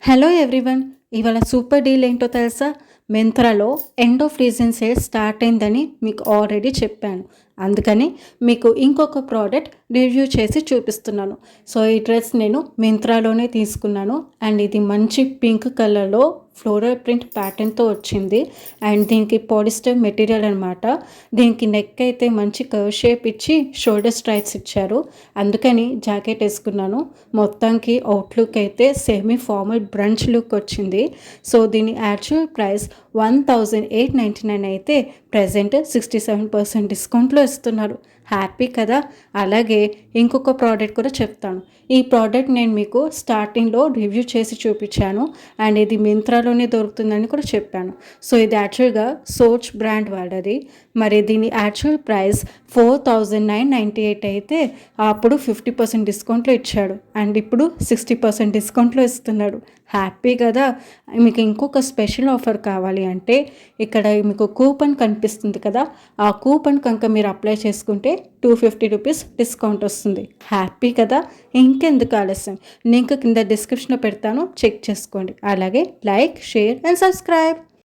Hello everyone, ఇవాళ super deal ఏంటో తెలుసా? మింత్రాలో end of season sale start అయిందని మీకు ఆల్రెడీ చెప్పాను. అందుకని మీకు ఇంకొక ప్రోడక్ట్ రివ్యూ చేసి చూపిస్తున్నాను. సో ఈ డ్రెస్ నేను మింత్రాలోనే తీసుకున్నాను అండ్ ఇది మంచి పింక్ కలర్లో ఫ్లోరల్ ప్రింట్ ప్యాటర్న్తో వచ్చింది. అండ్ దీనికి పాలిస్టర్ మెటీరియల్ అనమాట. దీనికి నెక్ అయితే మంచి కర్వ్ షేప్ ఇచ్చి షోల్డర్ స్ట్రైప్స్ ఇచ్చారు. అందుకని జాకెట్ వేసుకున్నాను. మొత్తానికి అవుట్లుక్ అయితే సెమీ ఫార్మల్ బ్రంచ్ లుక్ వచ్చింది. సో దీని యాక్చువల్ ప్రైస్ 1899 అయితే ప్రజెంట్ 67% డిస్కౌంట్లో ఇస్తున్నారు. హ్యాపీ కదా. అలాగే ఇంకొక ప్రోడక్ట్ కూడా చెప్తాను. ఈ ప్రోడక్ట్ నేను మీకు స్టార్టింగ్లో రివ్యూ చేసి చూపించాను అండ్ ఇది మింత్రాలోనే దొరుకుతుందని కూడా చెప్పాను. సో ఇది యాక్చువల్గా సోచ్ బ్రాండ్ వాడది. మరి దీని యాక్చువల్ ప్రైస్ 4998 అయితే అప్పుడు 50% డిస్కౌంట్లో ఇచ్చాడు అండ్ ఇప్పుడు 60% డిస్కౌంట్లో ఇస్తున్నాడు. హ్యాపీ కదా. మీకు ఇంకొక స్పెషల్ ఆఫర్ కావాలి అంటే ఇక్కడ మీకు కూపన్ కనిపిస్తుంది కదా, ఆ కూపన్ కనుక మీరు అప్లై చేసుకుంటే 250 రూపీస్ డిస్కౌంట్ వస్తుంది. హ్యాపీ కదా. ఇంకెందుకు ఆలస్యం, లింక్ కింద డిస్క్రిప్షన్లో పెడతాను, చెక్ చేసుకోండి. అలాగే లైక్, షేర్ అండ్ సబ్స్క్రైబ్.